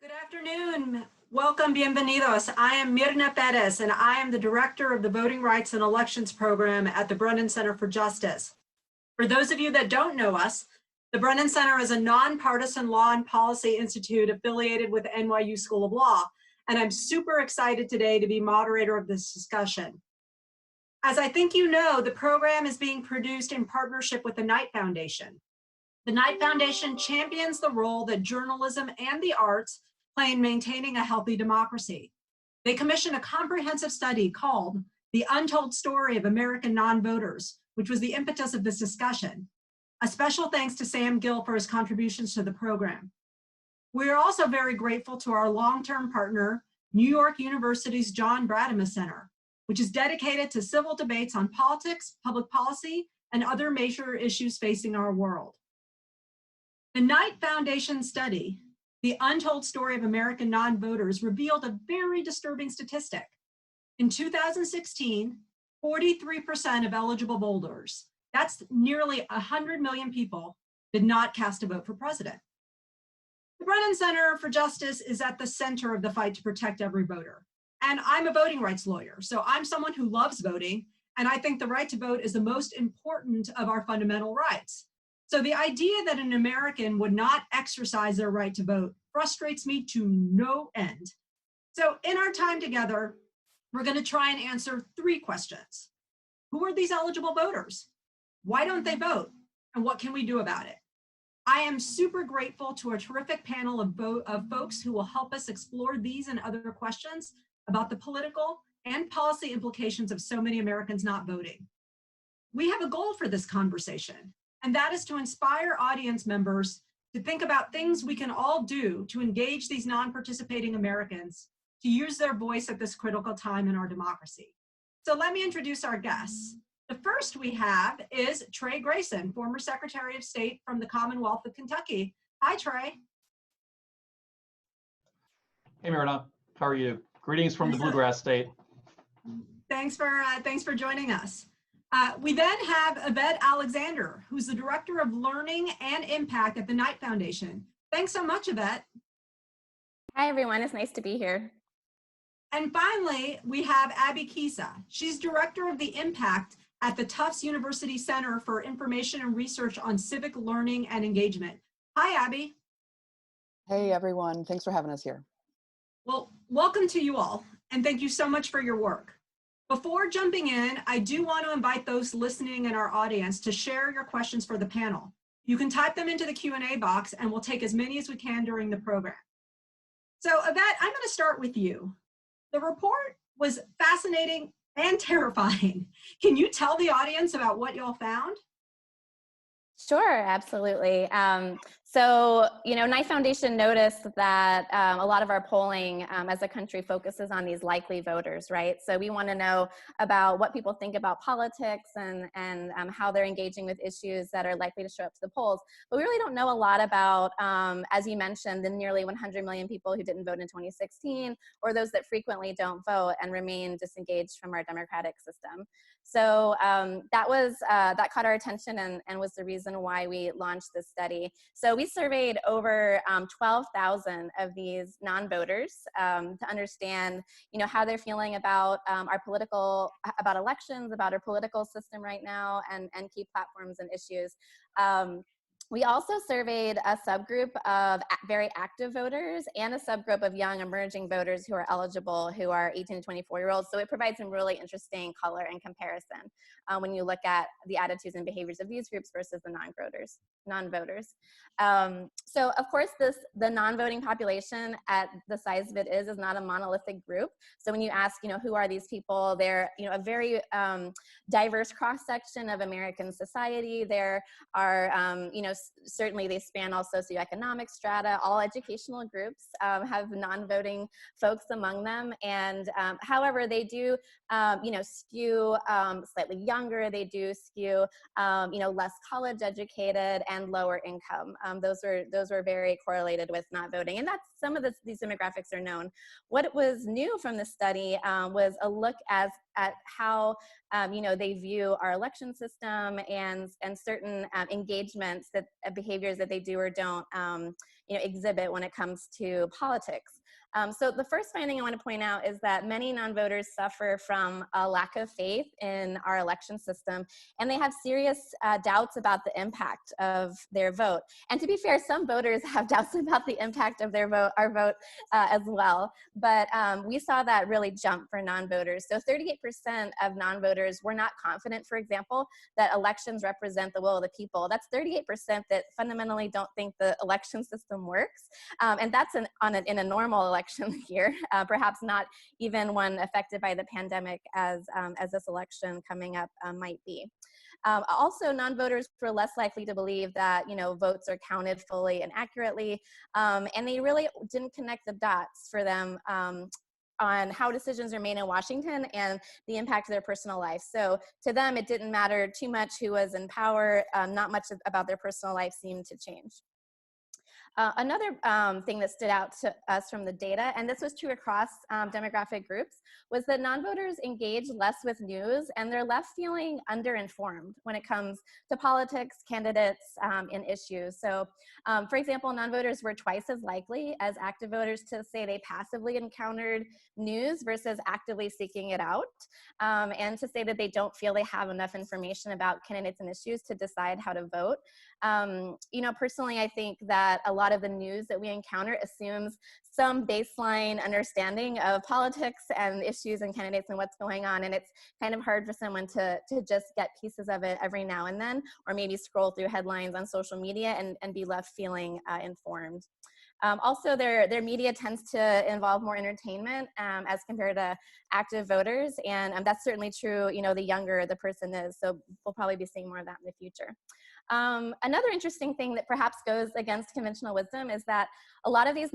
Good afternoon. Welcome, bienvenidos. I am Mirna Perez, and I am the Director of the Voting Rights and Elections Program at the Brennan Center for Justice. For those of you that don't know us, the Brennan Center is a nonpartisan law and policy institute affiliated with NYU School of Law, and I'm super excited today to be moderator of this discussion. As I think you know, the program is being produced in partnership with the Knight Foundation. The Knight Foundation champions the role that journalism and the arts play in maintaining a healthy democracy. They commissioned a comprehensive study called The Untold Story of American Non-Voters, which was the impetus of this discussion. A special thanks to Sam Gill for his contributions to the program. We are also very grateful to our long-term partner, New York University's John Bradema Center, which is dedicated to civil debates on politics, public policy, and other major issues facing our world. The Knight Foundation study, The Untold Story of American Non-Voters, revealed a very disturbing statistic. In 2016, 43% of eligible voters, that's nearly 100 million people, did not cast a vote for president. The Brennan Center for Justice is at the center of the fight to protect every voter. And I'm a voting rights lawyer, so I'm someone who loves voting, and I think the right to vote is the most important of our fundamental rights. So the idea that an American would not exercise their right to vote frustrates me to no end. So in our time together, we're going to try and answer three questions. Who are these eligible voters? Why don't they vote? And what can we do about it? I am super grateful to a terrific panel of folks who will help us explore these and other questions about the political and policy implications of so many Americans not voting. We have a goal for this conversation, and that is to inspire audience members to think about things we can all do to engage these non-participating Americans to use their voice at this critical time in our democracy. So let me introduce our guests. The first we have is Trey Grayson, former Secretary of State from the Commonwealth of Kentucky. Hi, Trey. Hey, Mirna. How are you? Greetings from the Bluegrass State. Thanks for joining us. We then have Yvette Alexander, who's the Director of Learning and Impact at the Knight Foundation. Thanks so much, Yvette. Hi, everyone. It's nice to be here. And finally, we have Abby Kisa. She's Director of the Impact at the Tufts University Center for Information and Research on Civic Learning and Engagement. Hi, Abby. Hey, everyone. Thanks for having us here. Well, welcome to you all, and thank you so much for your work. Before jumping in, I do want to invite those listening in our audience to share your questions for the panel. You can type them into the Q&A box, and we'll take as many as we can during the program. So, Yvette, I'm going to start with you. The report was fascinating and terrifying. Can you tell the audience about what y'all found? Sure, absolutely. So, Knight Foundation noticed that a lot of our polling as a country focuses on these likely voters, right? So we want to know about what people think about politics and how they're engaging with issues that are likely to show up to the polls. But we really don't know a lot about, as you mentioned, the nearly 100 million people who didn't vote in 2016, or those that frequently don't vote and remain disengaged from our democratic system. So that caught our attention and was the reason why we launched this study. So we surveyed over 12,000 of these non-voters to understand, how they're feeling about about elections, about our political system right now, and key platforms and issues. We also surveyed a subgroup of very active voters and a subgroup of young emerging voters who are eligible, who are 18 to 24-year-olds. So it provides some really interesting color and comparison when you look at the attitudes and behaviors of these groups versus the non-voters. So of course, the non-voting population at the size of it is not a monolithic group. So when you ask, who are these people, they're a very diverse cross-section of American society. There are, certainly they span all socioeconomic strata. All educational groups have non-voting folks among them. And however, they do, skew slightly younger. They do skew, less college educated and lower income. Those were very correlated with not voting. And that's some of these demographics are known. What was new from the study was a look at at how they view our election system and certain engagements that behaviors that they do or don't exhibit when it comes to politics. So the first finding I want to point out is that many non-voters suffer from a lack of faith in our election system, and they have serious doubts about the impact of their vote. And to be fair, some voters have doubts about the impact of our vote as well. But we saw that really jump for non-voters. So 38% of non-voters were not confident, for example, that elections represent the will of the people. That's 38% that fundamentally don't think the election system works. And that's in a normal election year, perhaps not even one affected by the pandemic as this election coming up might be. Also, non-voters were less likely to believe that votes are counted fully and accurately, and they really didn't connect the dots for them on how decisions are made in Washington and the impact of their personal life. So to them, it didn't matter too much who was in power. Not much about their personal life seemed to change. Another thing that stood out to us from the data, and this was true across demographic groups, was that non-voters engage less with news and they're left feeling underinformed when it comes to politics, candidates, and issues. So, for example, non-voters were twice as likely as active voters to say they passively encountered news versus actively seeking it out, and to say that they don't feel they have enough information about candidates and issues to decide how to vote. Personally, I think that a lot of the news that we encounter assumes some baseline understanding of politics and issues and candidates and what's going on. And it's kind of hard for someone to just get pieces of it every now and then, or maybe scroll through headlines on social media and be left feeling informed. Also, their media tends to involve more entertainment as compared to active voters. And that's certainly true, the younger the person is. So we'll probably be seeing more of that in the future. Another interesting thing that perhaps goes against conventional wisdom is that a lot of these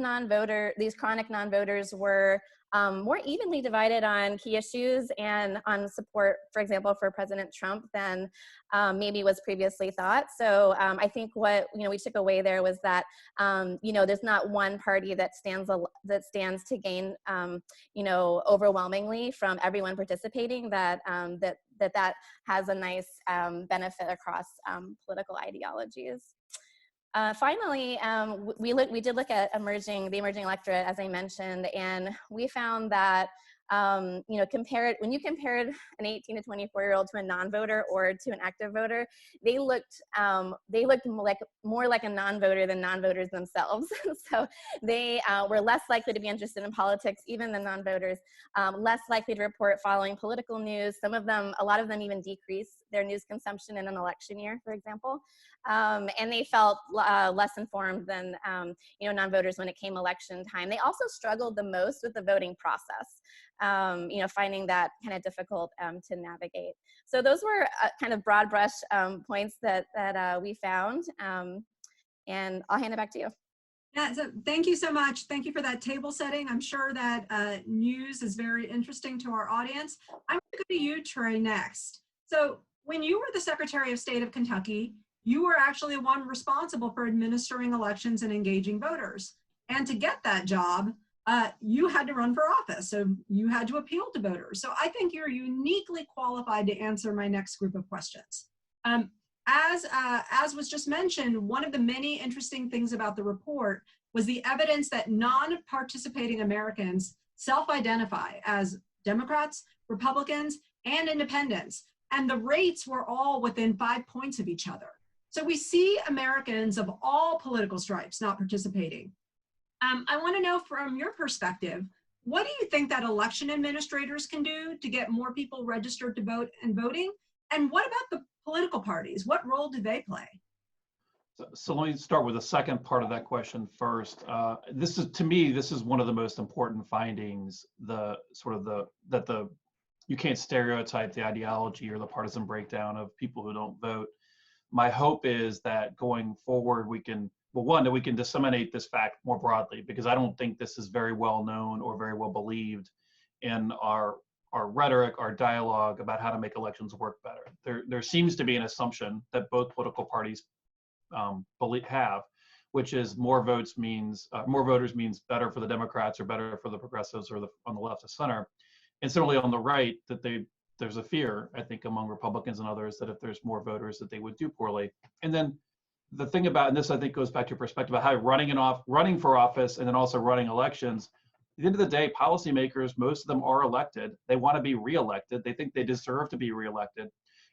chronic non-voters were more evenly divided on key issues and on support, for example, for President Trump than maybe was previously thought. So I think what we took away there was that there's not one party that stands to gain overwhelmingly from everyone participating. That has a nice benefit across political ideologies. Finally, we did look at the emerging electorate, as I mentioned, and we found that when you compared an 18 to 24-year-old to a non-voter or to an active voter, they looked more like a non-voter than non-voters themselves. So they were less likely to be interested in politics, even than non-voters, less likely to report following political news. A lot of them even decreased their news consumption in an election year, for example. And they felt less informed than non-voters when it came election time. They also struggled the most with the voting process, finding that kind of difficult to navigate. So those were kind of broad brush points that we found, and I'll hand it back to you. Yeah, so thank you so much. Thank you for that table setting. I'm sure that news is very interesting to our audience. I'm going to go to you, Trey, next. So when you were the Secretary of State of Kentucky, you were actually one responsible for administering elections and engaging voters. And to get that job, you had to run for office. So you had to appeal to voters. So I think you're uniquely qualified to answer my next group of questions. As was just mentioned, one of the many interesting things about the report was the evidence that non-participating Americans self-identify as Democrats, Republicans, and independents. And the rates were all within 5 points of each other. So we see Americans of all political stripes not participating. I want to know from your perspective, what do you think that election administrators can do to get more people registered to vote and voting? And what about the political parties? What role do they play? So let me start with the second part of that question first. To me, this is one of the most important findings, you can't stereotype the ideology or the partisan breakdown of people who don't vote. My hope is that going forward, we can disseminate this fact more broadly, because I don't think this is very well known or very well believed in our rhetoric, our dialogue about how to make elections work better. There seems to be an assumption that both political parties have, which is more voters means better for the Democrats or better for the progressives or on the left of center. And similarly on the right, that there's a fear, I think, among Republicans and others that if there's more voters that they would do poorly. And then the thing about, and this I think goes back to your perspective about how running for office and then also running elections, at the end of the day, policymakers, most of them are elected. They want to be reelected. They think they deserve to be reelected.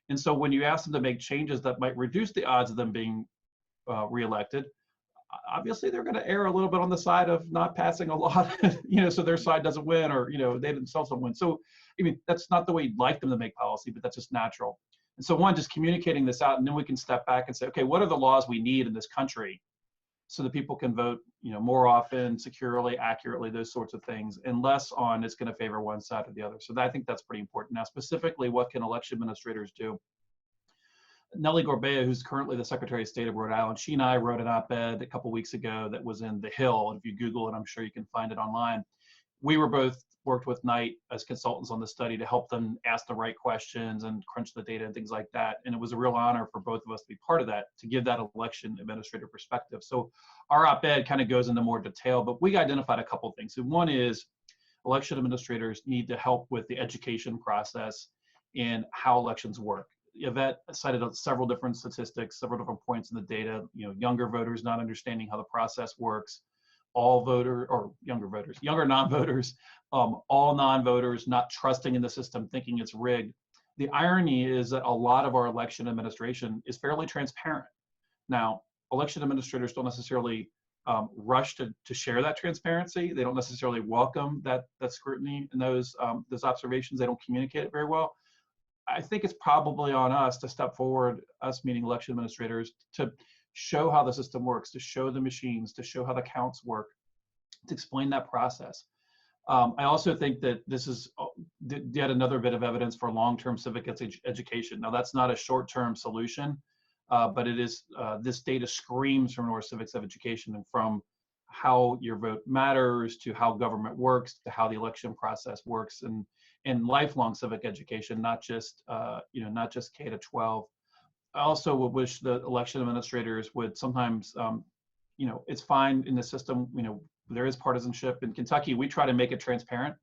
And so when you ask them to make changes that might reduce the odds of them being reelected, obviously they're going to err a little bit on the side of not passing a law, so their side doesn't win, or, they themselves don't win. So, I mean, that's not the way you'd like them to make policy, but that's just natural. And so one, just communicating this out, and then we can step back and say, okay, what are the laws we need in this country so that people can vote, more often, securely, accurately, those sorts of things, and less on it's going to favor one side or the other. So I think that's pretty important. Now, specifically, what can election administrators do? Nellie Gorbea, who's currently the Secretary of State of Rhode Island, she and I wrote an op-ed a couple weeks ago that was in The Hill. If you Google it, I'm sure you can find it online. We were both worked with Knight as consultants on the study to help them ask the right questions and crunch the data and things like that. And it was a real honor for both of us to be part of that, to give that election administrator perspective. So our op-ed kind of goes into more detail, but we identified a couple of things. And one is election administrators need to help with the education process and how elections work. Yvette cited several different statistics, several different points in the data, younger voters not understanding how the process works, younger non-voters, all non-voters not trusting in the system, thinking it's rigged. The irony is that a lot of our election administration is fairly transparent. Now, election administrators don't necessarily rush to share that transparency. They don't necessarily welcome that scrutiny and those observations. They don't communicate it very well. I think it's probably on us to step forward, us meaning election administrators, to show how the system works, to show the machines, to show how the counts work, to explain that process. I also think that this is yet another bit of evidence for long-term civic education. Now, that's not a short-term solution, but it is, this data screams from more civics of education, and from how your vote matters to how government works to how the election process works, and lifelong civic education, not just not just K to 12. I also would wish the election administrators would sometimes, it's fine in the system, there is partisanship. In Kentucky, we try to make it transparent.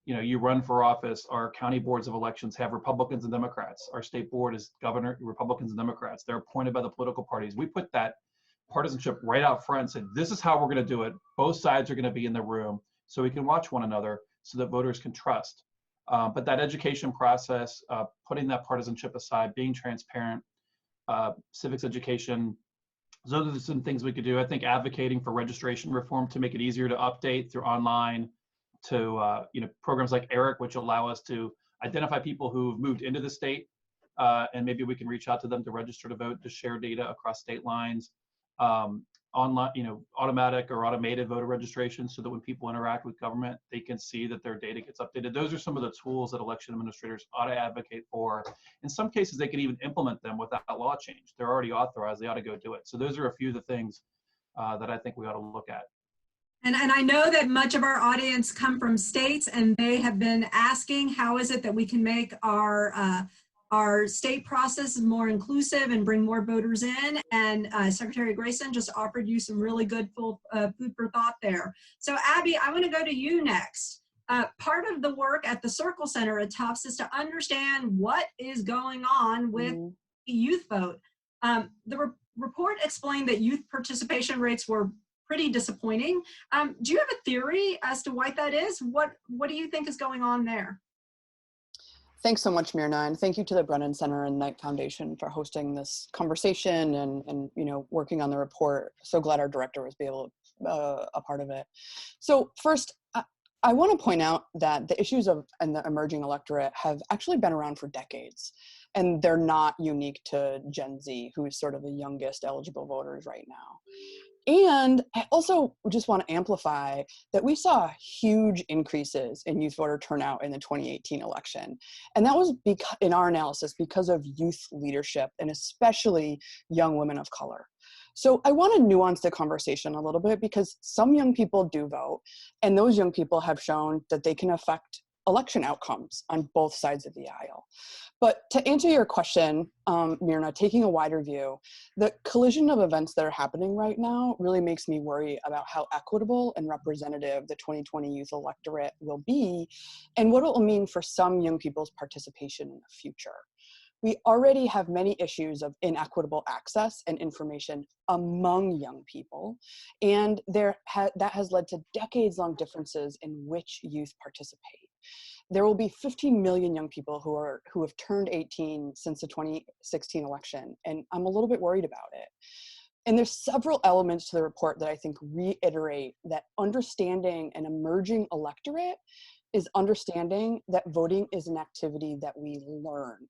You run for office, our county boards of elections have Republicans and Democrats. Our state board is governor, Republicans and Democrats. They're appointed by the political parties. We put that partisanship right out front and said, this is how we're going to do it. Both sides are going to be in the room so we can watch one another so that voters can trust. But that education process, putting that partisanship aside, being transparent, civics education, those are some things we could do. I think advocating for registration reform to make it easier to update through online, to programs like ERIC, which allow us to identify people who've moved into the state, and maybe we can reach out to them to register to vote, to share data across state lines. Online, automatic or automated voter registration, so that when people interact with government, they can see that their data gets updated. Those are some of the tools that election administrators ought to advocate for. In some cases, they can even implement them without law change. They're already authorized. They ought to go do it. So those are a few of the things that I think we ought to look at. And I know that much of our audience come from states, and they have been asking, how is it that we can make our state process more inclusive and bring more voters in? And Secretary Grayson just offered you some really good food for thought there. So Abby, I want to go to you next. Part of the work at the Circle Center at Tufts is to understand what is going on with the youth vote. The report explained that youth participation rates were pretty disappointing. Do you have a theory as to why that is? What do you think is going on there? Thanks so much, Myrna, and thank you to the Brennan Center and Knight Foundation for hosting this conversation and working on the report. So glad our director was a part of it. So first, I want to point out that the issues in the emerging electorate have actually been around for decades, and they're not unique to Gen Z, who is sort of the youngest eligible voters right now. And I also just want to amplify that we saw huge increases in youth voter turnout in the 2018 election. And that was, in our analysis, because of youth leadership, and especially young women of color. So I want to nuance the conversation a little bit, because some young people do vote, and those young people have shown that they can affect election outcomes on both sides of the aisle. But to answer your question, Myrna, taking a wider view, the collision of events that are happening right now really makes me worry about how equitable and representative the 2020 youth electorate will be, and what it will mean for some young people's participation in the future. We already have many issues of inequitable access and information among young people, and that has led to decades-long differences in which youth participate. There will be 15 million young people who have turned 18 since the 2016 election, and I'm a little bit worried about it. And there's several elements to the report that I think reiterate that understanding an emerging electorate is understanding that voting is an activity that we learn,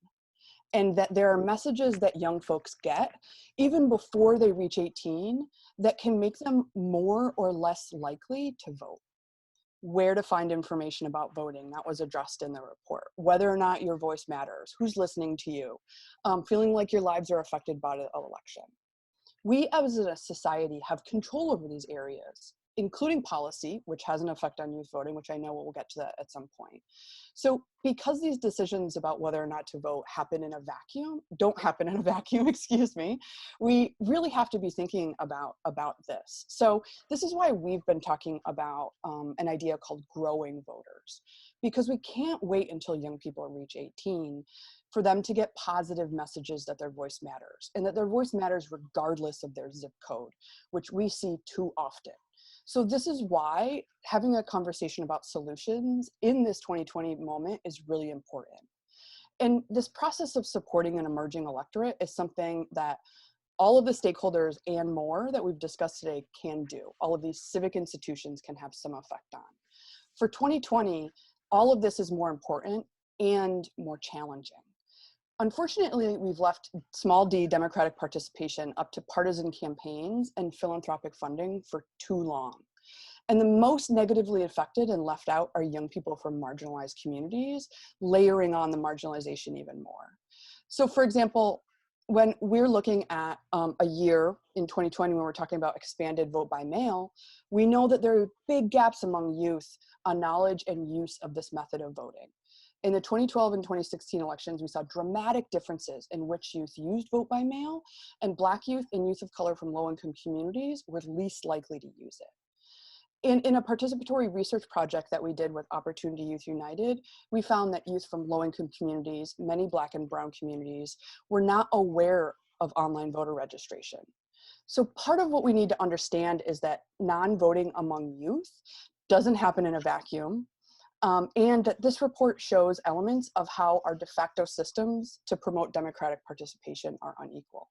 and that there are messages that young folks get even before they reach 18 that can make them more or less likely to vote. Where to find information about voting, that was addressed in the report. Whether or not your voice matters, who's listening to you, feeling like your lives are affected by the election. We as a society have control over these areas, including policy, which has an effect on youth voting, which I know we'll get to that at some point. So because these decisions about whether or not to vote don't happen in a vacuum, excuse me, we really have to be thinking about this. So this is why we've been talking about an idea called growing voters, because we can't wait until young people reach 18 for them to get positive messages that their voice matters, and that their voice matters regardless of their zip code, which we see too often. So this is why having a conversation about solutions in this 2020 moment is really important. And this process of supporting an emerging electorate is something that all of the stakeholders and more that we've discussed today can do. All of these civic institutions can have some effect on. For 2020, all of this is more important and more challenging. Unfortunately, we've left small d democratic participation up to partisan campaigns and philanthropic funding for too long. And the most negatively affected and left out are young people from marginalized communities, layering on the marginalization even more. So for example, when we're looking at a year in 2020, when we're talking about expanded vote by mail, we know that there are big gaps among youth on knowledge and use of this method of voting. In the 2012 and 2016 elections, we saw dramatic differences in which youth used vote by mail, and Black youth and youth of color from low-income communities were least likely to use it. In a participatory research project that we did with Opportunity Youth United, we found that youth from low-income communities, many Black and brown communities, were not aware of online voter registration. So part of what we need to understand is that non-voting among youth doesn't happen in a vacuum. And this report shows elements of how our de facto systems to promote democratic participation are unequal.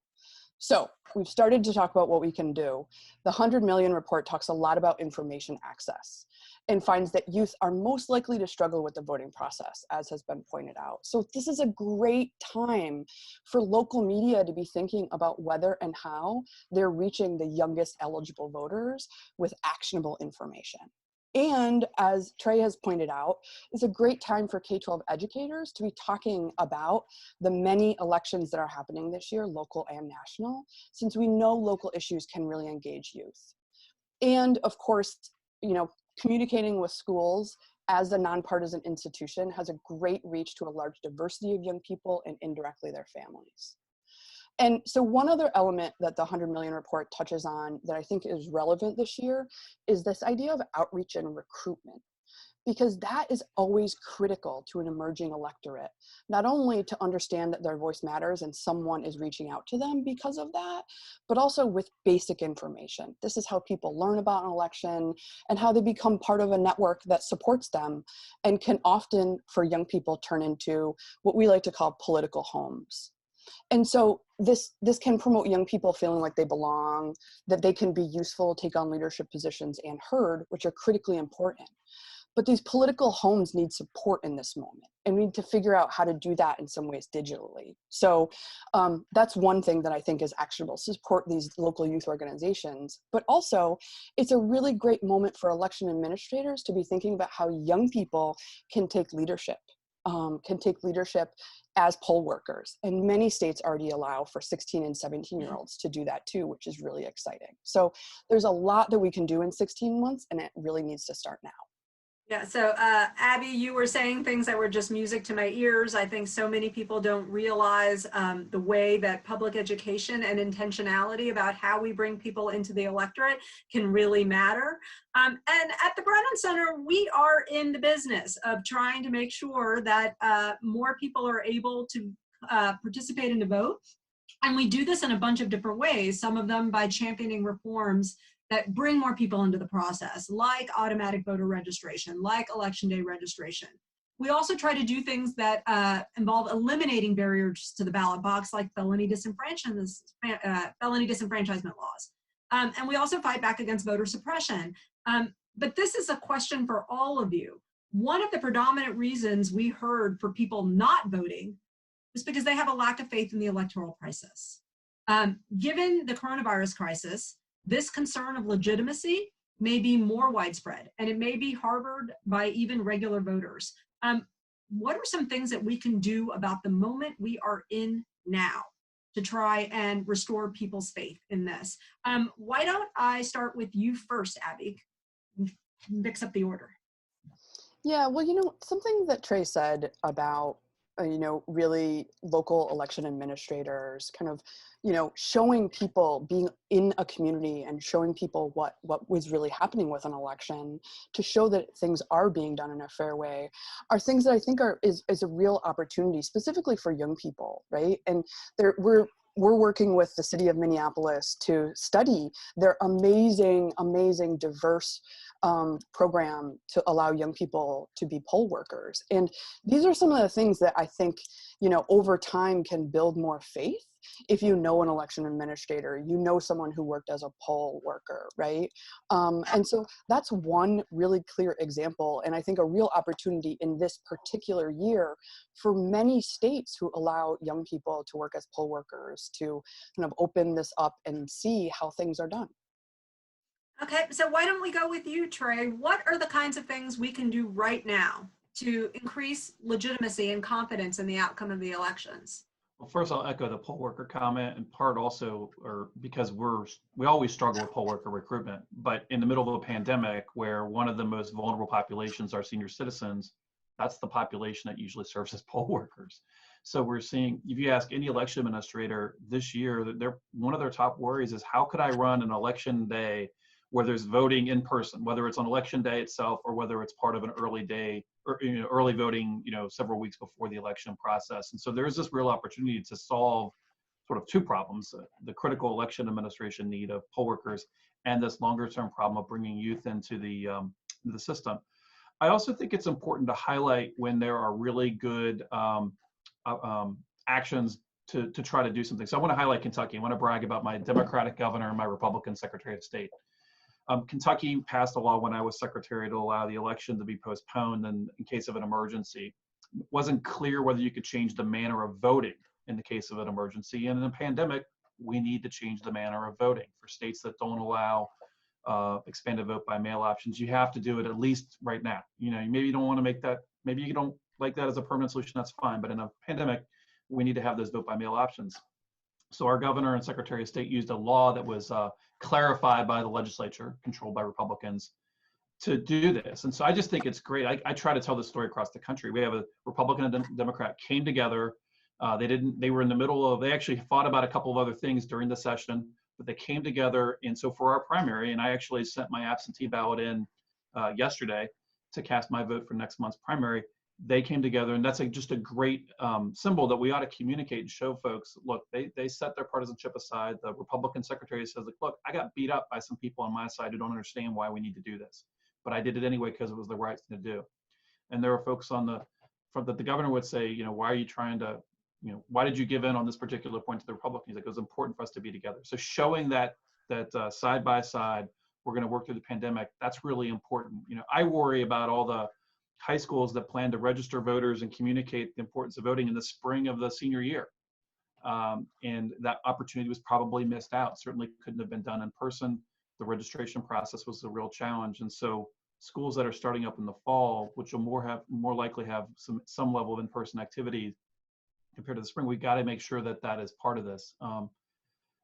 So we've started to talk about what we can do. The 100 Million report talks a lot about information access and finds that youth are most likely to struggle with the voting process, as has been pointed out. So this is a great time for local media to be thinking about whether and how they're reaching the youngest eligible voters with actionable information. And as Trey has pointed out, it's a great time for K-12 educators to be talking about the many elections that are happening this year, local and national, since we know local issues can really engage youth. And of course, communicating with schools as a nonpartisan institution has a great reach to a large diversity of young people and indirectly their families. And so one other element that the 100 Million report touches on that I think is relevant this year is this idea of outreach and recruitment, because that is always critical to an emerging electorate, not only to understand that their voice matters and someone is reaching out to them because of that, but also with basic information. This is how people learn about an election and how they become part of a network that supports them and can often, for young people, turn into what we like to call political homes. And so this can promote young people feeling like they belong, that they can be useful, take on leadership positions and heard, which are critically important. But these political homes need support in this moment, and we need to figure out how to do that in some ways digitally. So that's one thing that I think is actionable, support these local youth organizations. But also, it's a really great moment for election administrators to be thinking about how young people can take leadership as poll workers. And many states already allow for 16 and 17-year-olds to do that too, which is really exciting. So there's a lot that we can do in 16 months, and it really needs to start now. Yeah, so Abby, you were saying things that were just music to my ears. I think so many people don't realize the way that public education and intentionality about how we bring people into the electorate can really matter. And at the Brennan Center, we are in the business of trying to make sure that more people are able to participate in the vote. And we do this in a bunch of different ways, some of them by championing reforms that bring more people into the process, like automatic voter registration, like election day registration. We also try to do things that involve eliminating barriers to the ballot box, like felony disenfranchisement laws. And we also fight back against voter suppression. But this is a question for all of you. One of the predominant reasons we heard for people not voting is because they have a lack of faith in the electoral process. Given the coronavirus crisis, this concern of legitimacy may be more widespread, and it may be harbored by even regular voters. What are some things that we can do about the moment we are in now to try and restore people's faith in this? Why don't I start with you first, Abby? Mix up the order. Yeah, well, something that Trey said about really local election administrators kind of, showing people being in a community and showing people what was really happening with an election to show that things are being done in a fair way are things that I think is a real opportunity specifically for young people, right? And we're working with the city of Minneapolis to study their amazing, diverse program to allow young people to be poll workers. And these are some of the things that I think, over time can build more faith. If you know an election administrator, someone who worked as a poll worker, right? And so that's one really clear example, and I think a real opportunity in this particular year for many states who allow young people to work as poll workers to kind of open this up and see how things are done. Okay, so why don't we go with you, Trey? What are the kinds of things we can do right now to increase legitimacy and confidence in the outcome of the elections? Well, first I'll echo the poll worker comment, in part also, or because we always struggle with poll worker recruitment, but in the middle of a pandemic where one of the most vulnerable populations are senior citizens, that's the population that usually serves as poll workers. So we're seeing, if you ask any election administrator this year, that one of their top worries is how could I run an election day where there's voting in person, whether it's on election day itself or whether it's part of an early day or early voting, several weeks before the election process. And so there's this real opportunity to solve sort of two problems: the critical election administration need of poll workers and this longer term problem of bringing youth into the system. I also think it's important to highlight when there are really good actions to try to do something. So I want to highlight Kentucky. I want to brag about my Democratic governor and my Republican Secretary of State. Kentucky passed a law when I was secretary to allow the election to be postponed in case of an emergency. It wasn't clear whether you could change the manner of voting in the case of an emergency. And in a pandemic, we need to change the manner of voting. For states that don't allow expanded vote by mail options, you have to do it at least right now. Maybe you don't want to make that, maybe you don't like that as a permanent solution, that's fine. But in a pandemic, we need to have those vote by mail options. So our governor and secretary of state used a law that was clarified by the legislature, controlled by Republicans, to do this. And so I just think it's great. I try to tell this story across the country. We have a Republican and Democrat came together. They were in the middle of, they actually fought about a couple of other things during the session, but they came together. And so for our primary, and I actually sent my absentee ballot in yesterday to cast my vote for next month's primary, they came together, and that's just a great symbol that we ought to communicate and show folks, look, they set their partisanship aside. The Republican secretary says, look, I got beat up by some people on my side who don't understand why we need to do this, but I did it anyway because it was the right thing to do. And there are folks on the front that the governor would say, why are you trying to, why did you give in on this particular point to the Republicans? It was important for us to be together. So showing that side by side, we're going to work through the pandemic, that's really important. I worry about all the high schools that plan to register voters and communicate the importance of voting in the spring of the senior year. And that opportunity was probably missed out. Certainly couldn't have been done in person. The registration process was a real challenge. And so schools that are starting up in the fall, which will more likely have some level of in-person activity compared to the spring, we got to make sure that is part of this.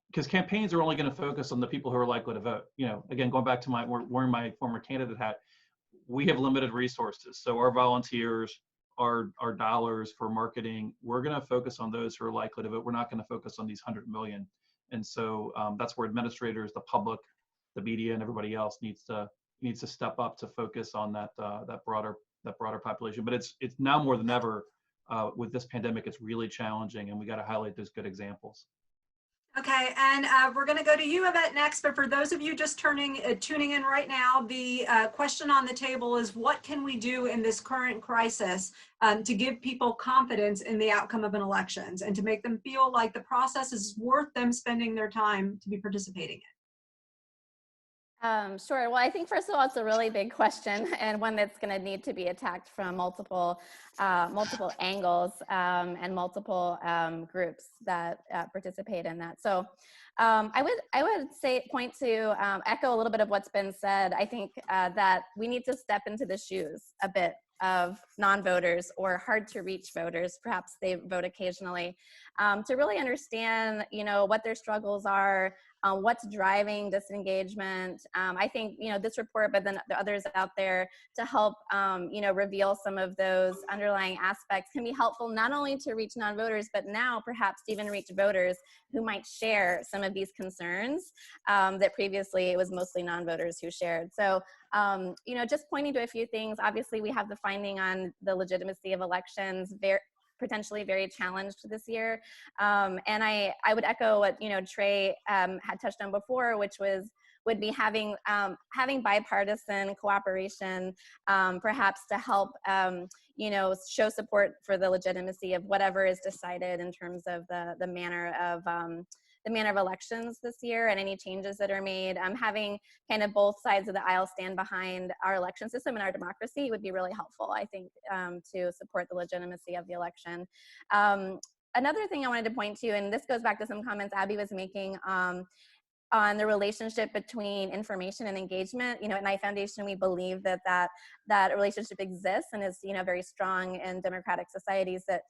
Because campaigns are only going to focus on the people who are likely to vote. Again, going back to wearing my former candidate hat, we have limited resources. So our volunteers, our dollars for marketing, we're going to focus on those who are likely to vote. We're not going to focus on these 100 million. And so that's where administrators, the public, the media, and everybody else needs to step up to focus on that broader population. But it's now more than ever with this pandemic, it's really challenging, and we got to highlight those good examples. Okay, and we're going to go to you, Yvette, next. But for those of you just tuning in right now, the question on the table is, what can we do in this current crisis to give people confidence in the outcome of an elections and to make them feel like the process is worth them spending their time to be participating in? Sure. Well, I think first of all, it's a really big question and one that's going to need to be attacked from multiple angles and multiple groups that participate in that. So I would point to echo a little bit of what's been said. I think that we need to step into the shoes a bit of non-voters or hard to reach voters, perhaps they vote occasionally, to really understand, what their struggles are, what's driving disengagement. I think, this report, but then the others out there to help, reveal some of those underlying aspects can be helpful not only to reach non-voters, but now perhaps to even reach voters who might share some of these concerns that previously it was mostly non-voters who shared. So, just pointing to a few things. Obviously, we have the finding on the legitimacy of elections, potentially very challenged this year. And I would echo what, Trey had touched on before, which would be having bipartisan cooperation, perhaps to help, show support for the legitimacy of whatever is decided in terms of the manner of elections this year and any changes that are made. Having kind of both sides of the aisle stand behind our election system and our democracy would be really helpful, I think, to support the legitimacy of the election. Another thing I wanted to point to, and this goes back to some comments Abby was making on the relationship between information and engagement. At Knight Foundation, we believe that relationship exists and is, very strong in democratic societies, that,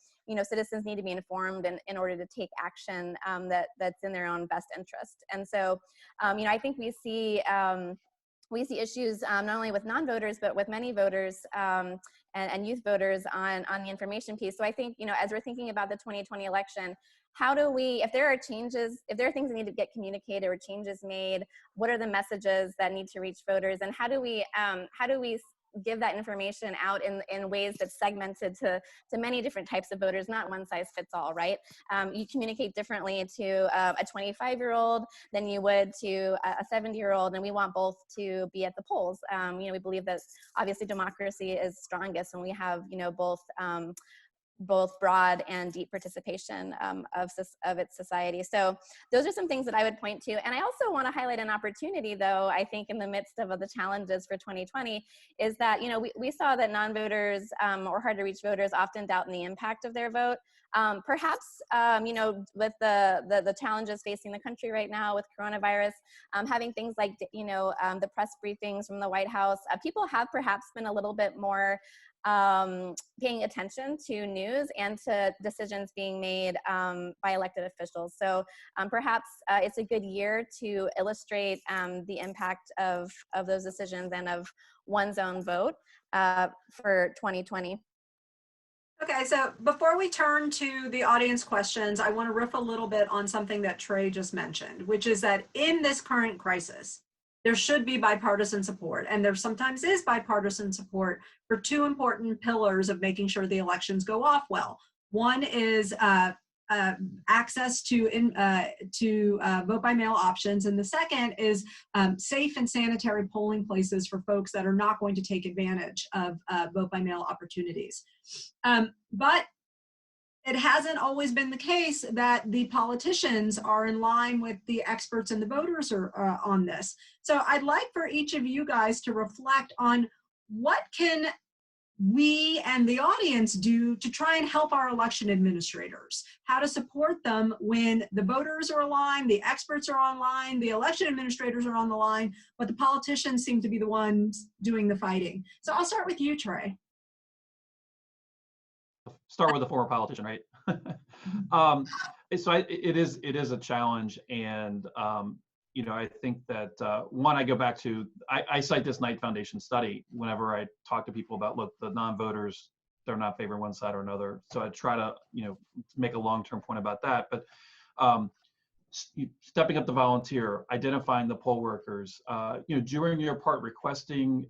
citizens need to be informed in order to take action that's in their own best interest. And so, I think we see issues not only with non-voters, but with many voters and youth voters on the information piece. So I think, as we're thinking about the 2020 election, how do we, if there are changes, if there are things that need to get communicated or changes made, what are the messages that need to reach voters, and how do we give that information out in ways that's segmented to many different types of voters, not one size fits all, right? You communicate differently to a 25-year-old than you would to a 70-year-old, and we want both to be at the polls. We believe that obviously democracy is strongest when we have, both broad and deep participation of its society. So those are some things that I would point to. And I also want to highlight an opportunity, though, I think in the midst of the challenges for 2020, is that, we saw that non-voters or hard to reach voters often doubt in the impact of their vote. Perhaps, with the challenges facing the country right now with coronavirus, having things like, the press briefings from the White House, people have perhaps been a little bit more paying attention to news and to decisions being made by elected officials. So perhaps it's a good year to illustrate the impact of those decisions and of one's own vote for 2020. Okay, so before we turn to the audience questions, I want to riff a little bit on something that Trey just mentioned, which is that in this current crisis, there should be bipartisan support, and there sometimes is bipartisan support for two important pillars of making sure the elections go off well. One is access to vote by mail options, and the second is safe and sanitary polling places for folks that are not going to take advantage of vote by mail opportunities. But it hasn't always been the case that the politicians are in line with the experts and the voters are on this. So I'd like for each of you guys to reflect on what can we and the audience do to try and help our election administrators, how to support them when the voters are aligned, the experts are online, the election administrators are on the line, but the politicians seem to be the ones doing the fighting. So I'll start with you, Trey. Start with a former politician, right? So it is a challenge, and I think that one, I go back to, I cite this Knight Foundation study whenever I talk to people about, look, the non-voters, they're not favoring one side or another. So I try to, make a long-term point about that. But stepping up the volunteer, identifying the poll workers, doing your part, requesting,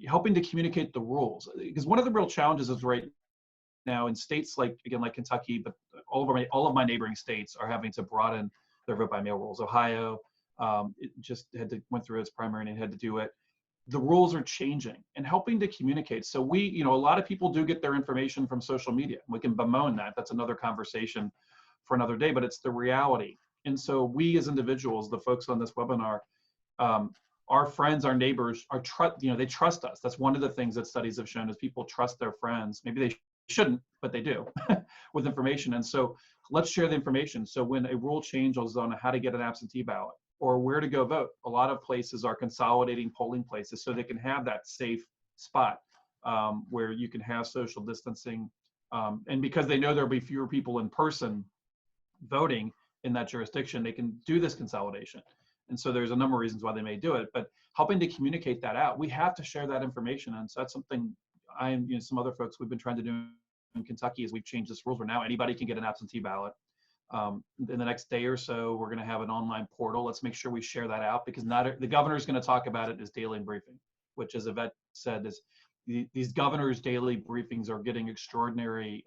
helping to communicate the rules. Because one of the real challenges is right now in states like Kentucky, but all of my neighboring states are having to broaden their vote by mail rules. Ohio, it just went through its primary and it had to do it. The rules are changing and helping to communicate. So we, a lot of people do get their information from social media. We can bemoan that. That's another conversation for another day, but it's the reality. And so we as individuals, the folks on this webinar, our friends, our neighbors they trust us. That's one of the things that studies have shown is people trust their friends. Maybe they shouldn't, but they do with information. And so let's share the information. So when a rule changes on how to get an absentee ballot or where to go vote, a lot of places are consolidating polling places so they can have that safe spot where you can have social distancing. And because they know there'll be fewer people in person voting in that jurisdiction, they can do this consolidation. And so there's a number of reasons why they may do it, but helping to communicate that out, we have to share that information. And so that's something I and some other folks we've been trying to do in Kentucky is we've changed this rules where now anybody can get an absentee ballot. In the next day or so, we're going to have an online portal. Let's make sure we share that out because the governor's going to talk about it as daily briefing, which as Yvette said is these governor's daily briefings are getting extraordinary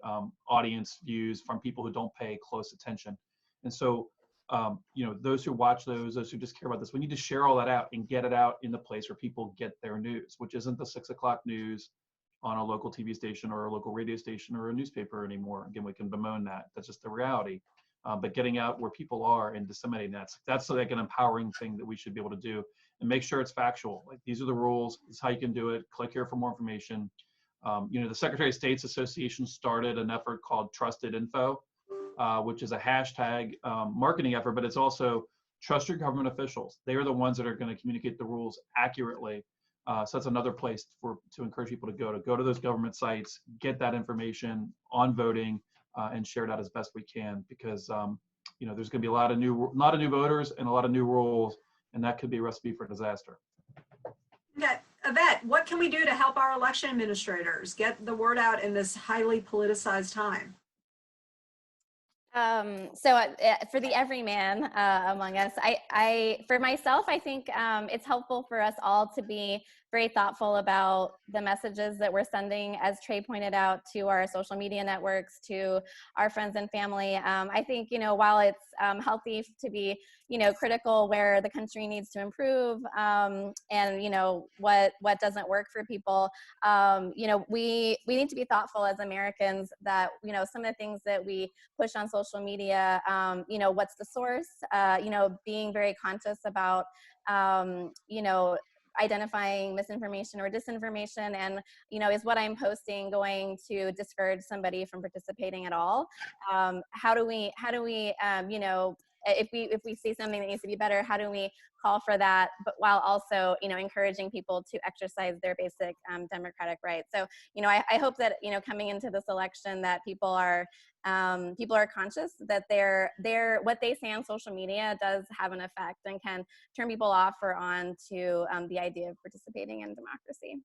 audience views from people who don't pay close attention. And so, those who watch those who just care about this, we need to share all that out and get it out in the place where people get their news, which isn't the 6 o'clock news on a local TV station or a local radio station or a newspaper anymore. Again, we can bemoan that. That's just the reality. But getting out where people are and disseminating that's like an empowering thing that we should be able to do and make sure it's factual. Like these are the rules, this is how you can do it. Click here for more information. The Secretary of State's Association started an effort called Trusted Info, which is a hashtag marketing effort, but it's also trust your government officials. They are the ones that are going to communicate the rules accurately. So that's another place to encourage people to go to those government sites, get that information on voting, and share it out as best we can because there's going to be a lot of new voters and a lot of new rules, and that could be a recipe for disaster. Yeah, Yvette, what can we do to help our election administrators get the word out in this highly politicized time? For the everyman among us, for myself, I think it's helpful for us all to be very thoughtful about the messages that we're sending, as Trey pointed out, to our social media networks, to our friends and family. I think, while it's healthy to be, critical where the country needs to improve and, what doesn't work for people, we need to be thoughtful as Americans that, some of the things that we push on social media, what's the source, being very conscious about, identifying misinformation or disinformation, and is what I'm posting going to discourage somebody from participating at all? How do we if we see something that needs to be better, how do we call for that, but while also encouraging people to exercise their basic democratic rights? So I hope that coming into this election that people are conscious that what they say on social media does have an effect and can turn people off or on to the idea of participating in democracy.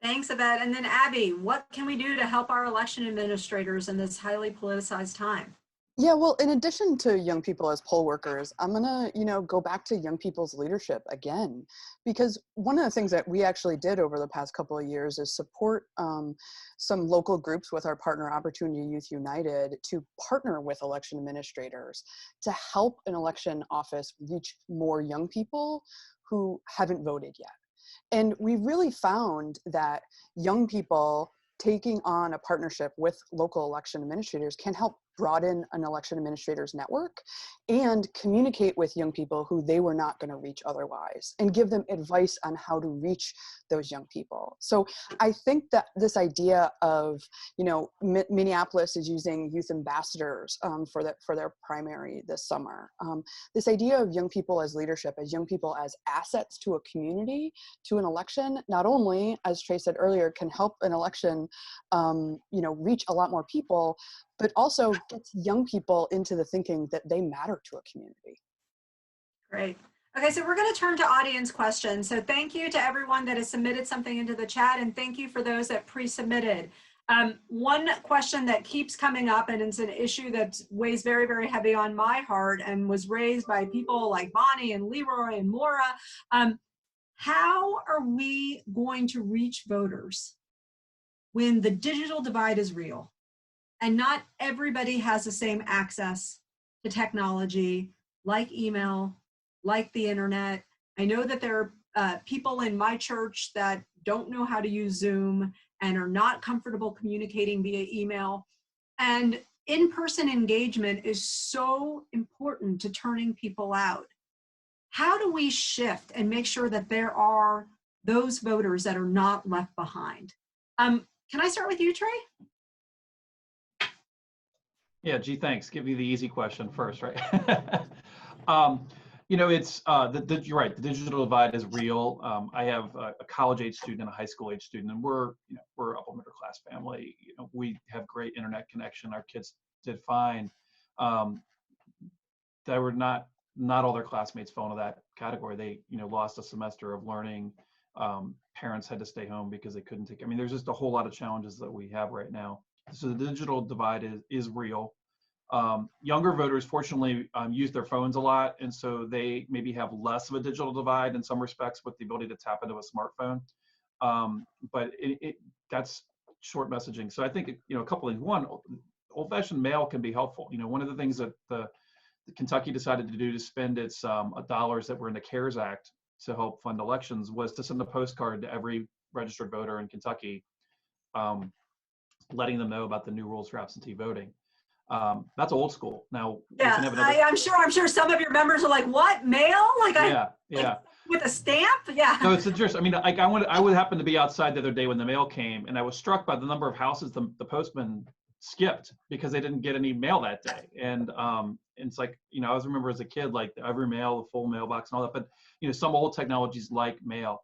Thanks, Yvette. And then Abby, what can we do to help our election administrators in this highly politicized time? Yeah, well, in addition to young people as poll workers, I'm gonna, go back to young people's leadership again, because one of the things that we actually did over the past couple of years is support some local groups with our partner Opportunity Youth United to partner with election administrators to help an election office reach more young people who haven't voted yet. And we really found that young people taking on a partnership with local election administrators can help broaden an election administrators network and communicate with young people who they were not going to reach otherwise and give them advice on how to reach those young people. So I think that this idea of, Minneapolis is using youth ambassadors for their primary this summer. This idea of young people as leadership, as young people as assets to a community, to an election, not only, as Trey said earlier, can help an election, reach a lot more people, but also gets young people into the thinking that they matter to a community. Great. Okay, so we're going to turn to audience questions. So thank you to everyone that has submitted something into the chat, and thank you for those that pre-submitted. One question that keeps coming up, and it's an issue that weighs very, very heavy on my heart and was raised by people like Bonnie and Leroy and Maura. How are we going to reach voters when the digital divide is real and not everybody has the same access to technology like email, like the internet? I know that there are people in my church that don't know how to use Zoom and are not comfortable communicating via email. And in-person engagement is so important to turning people out. How do we shift and make sure that there are those voters that are not left behind? Can I start with you, Trey? Yeah, gee, thanks. Give you the easy question first, right? You know, it's you're right. The digital divide is real. I have a college-age student and a high school-age student, and we're upper middle class family. You know, we have great internet connection. Our kids did fine. They were not all their classmates fell into that category. They lost a semester of learning. Parents had to stay home because they couldn't take. I mean, there's just a whole lot of challenges that we have right now. So the digital divide is real. Younger voters, fortunately, use their phones a lot, and so they maybe have less of a digital divide in some respects with the ability to tap into a smartphone. But that's short messaging. So I think a couple things. One, old-fashioned mail can be helpful. One of the things that the Kentucky decided to do to spend its dollars that were in the CARES Act to help fund elections was to send a postcard to every registered voter in Kentucky, letting them know about the new rules for absentee voting. That's old school. Now, yeah, we can have another. I'm sure some of your members are like, "What, mail? Like, yeah, with a stamp?" Yeah. No, it's interesting. I mean, like I would happen to be outside the other day when the mail came, and I was struck by the number of houses the postman skipped because they didn't get any mail that day. And it's like, I always remember as a kid, like every mail, the full mailbox and all that. But some old technologies like mail.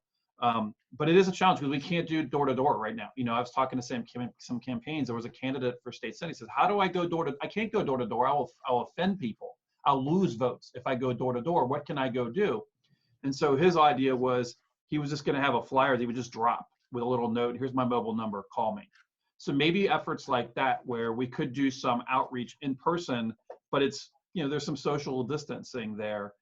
But it is a challenge because we can't do door to door right now. I was talking to some campaigns. There was a candidate for state senate. He says, "How do I go door to? I can't go door to door. I'll offend people. I'll lose votes if I go door to door. What can I go do?" And so his idea was he was just going to have a flyer that he would just drop with a little note. "Here's my mobile number. Call me." So maybe efforts like that where we could do some outreach in person, but it's there's some social distancing there.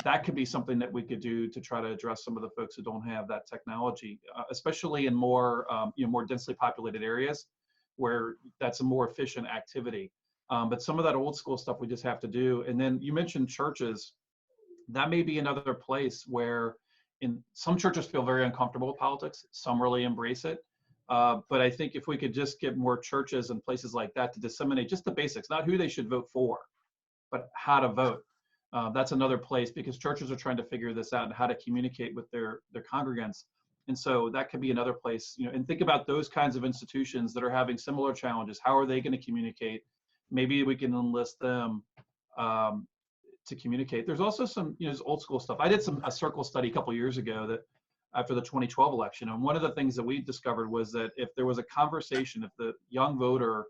That could be something that we could do to try to address some of the folks who don't have that technology, especially in more more densely populated areas where that's a more efficient activity. But some of that old school stuff we just have to do. And then you mentioned churches. That may be another place where in some churches feel very uncomfortable with politics. Some really embrace it. But I think if we could just get more churches and places like that to disseminate just the basics, not who they should vote for, but how to vote. That's another place because churches are trying to figure this out and how to communicate with their congregants. And so that could be another place, and think about those kinds of institutions that are having similar challenges. How are they going to communicate? Maybe we can enlist them to communicate. There's also some, old school stuff. I did a circle study a couple of years ago that after the 2012 election. And one of the things that we discovered was that if there was a conversation, if the young voter,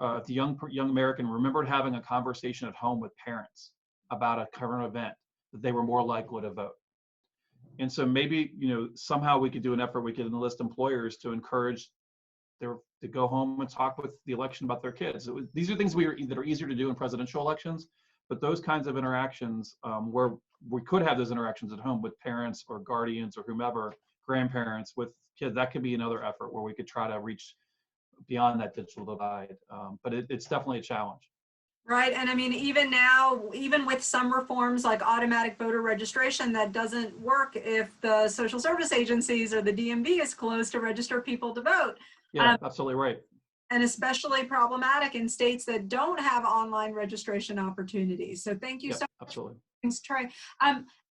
if the young American remembered having a conversation at home with parents about a current event, that they were more likely to vote. And so maybe, somehow we could do an effort, we could enlist employers to encourage to go home and talk with the election about their kids. These are things that are easier to do in presidential elections, but those kinds of interactions where we could have those interactions at home with parents or guardians or whomever, grandparents with kids, that could be another effort where we could try to reach beyond that digital divide. But it's definitely a challenge. Right. And I mean, even now, even with some reforms like automatic voter registration, that doesn't work if the social service agencies or the DMV is closed to register people to vote. Yeah, absolutely right. And especially problematic in states that don't have online registration opportunities. So thank you so much. Absolutely. Thanks, Trey.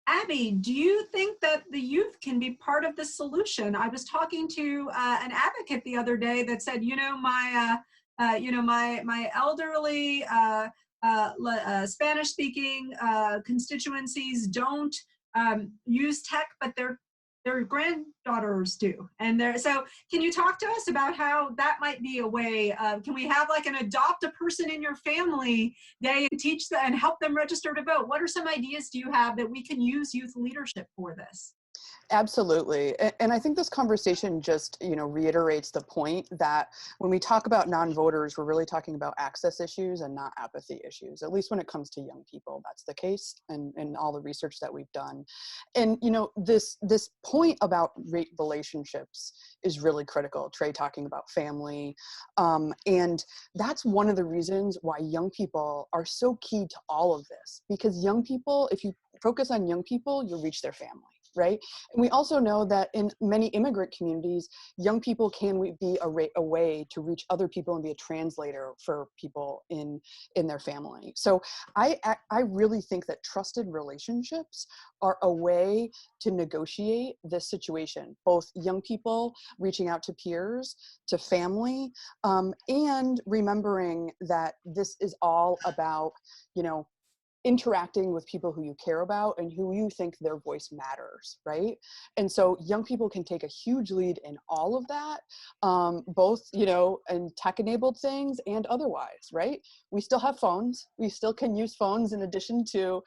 Abby, do you think that the youth can be part of the solution? I was talking to an advocate the other day that said, my elderly Spanish-speaking constituencies don't use tech, but their granddaughters do. And so can you talk to us about how that might be a way of, can we have like an adopt a person in your family day and teach them and help them register to vote? What are some ideas do you have that we can use youth leadership for this? Absolutely. And I think this conversation just, reiterates the point that when we talk about non-voters, we're really talking about access issues and not apathy issues. At least when it comes to young people, that's the case, and all the research that we've done. And, this point about relationships is really critical. Trey talking about family. And that's one of the reasons why young people are so key to all of this, because young people, if you focus on young people, you'll reach their family. Right? And we also know that in many immigrant communities, young people can be a way to reach other people and be a translator for people in their family. So I really think that trusted relationships are a way to negotiate this situation, both young people reaching out to peers, to family, and remembering that this is all about, interacting with people who you care about and who you think their voice matters, right? And so young people can take a huge lead in all of that, both, in tech-enabled things and otherwise, right? We still have phones. We still can use phones in addition to,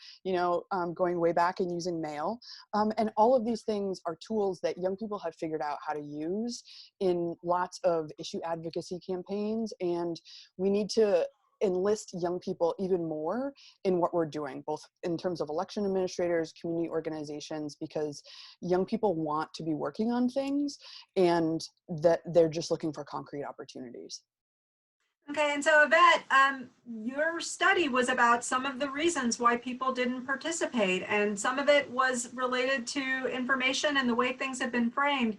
going way back and using mail. And all of these things are tools that young people have figured out how to use in lots of issue advocacy campaigns. And we need to enlist young people even more in what we're doing, both in terms of election administrators, community organizations, because young people want to be working on things and that they're just looking for concrete opportunities. Okay, and so Yvette, your study was about some of the reasons why people didn't participate, and some of it was related to information and the way things have been framed.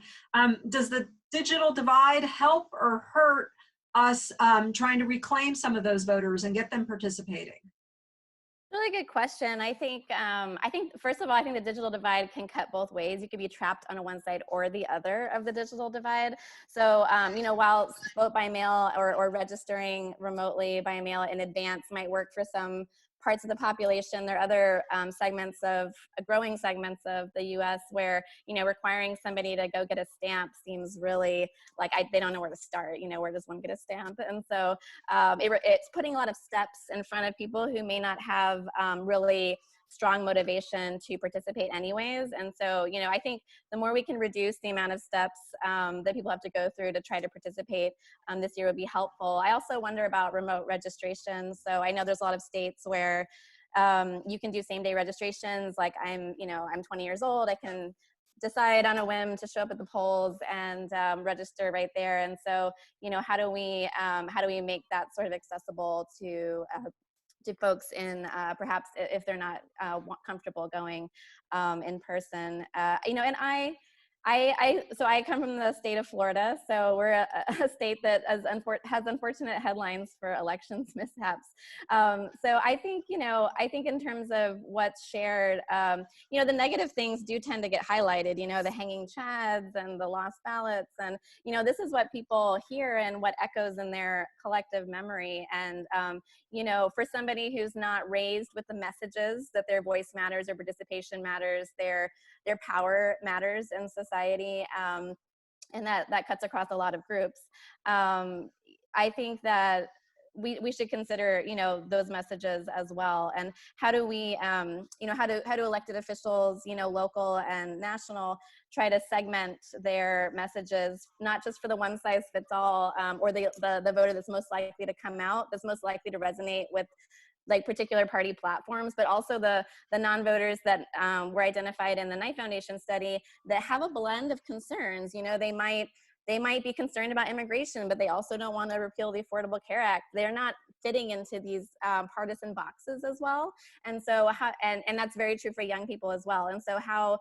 Does the digital divide help or hurt us trying to reclaim some of those voters and get them participating? Really good question. I think first of all, I think the digital divide can cut both ways. You could be trapped on one side or the other of the digital divide. So, while vote by mail or registering remotely by mail in advance might work for some parts of the population, there are other growing segments of the U.S. where, requiring somebody to go get a stamp seems really like they don't know where to start. Where does one get a stamp? And so it's putting a lot of steps in front of people who may not have really strong motivation to participate anyways. And so, I think the more we can reduce the amount of steps that people have to go through to try to participate this year would be helpful. I also wonder about remote registration. So I know there's a lot of states where you can do same day registrations. Like I'm 20 years old, I can decide on a whim to show up at the polls and register right there. And so, how do we make that sort of accessible to folks in perhaps if they're not comfortable going in person, and so I come from the state of Florida, so we're a state that has unfortunate headlines for elections mishaps. So I think in terms of what's shared, the negative things do tend to get highlighted. The hanging chads and the lost ballots, and this is what people hear and what echoes in their collective memory. And for somebody who's not raised with the messages that their voice matters, their participation matters, their power matters in society, and that cuts across a lot of groups. I think that we should consider those messages as well, and how do we how do elected officials, local and national, try to segment their messages, not just for the one size fits all, or the voter that's most likely to come out, that's most likely to resonate with like particular party platforms, but also the non-voters that were identified in the Knight Foundation study that have a blend of concerns. They might be concerned about immigration, but they also don't want to repeal the Affordable Care Act. They're not fitting into these partisan boxes as well. And so, and that's very true for young people as well. And so, how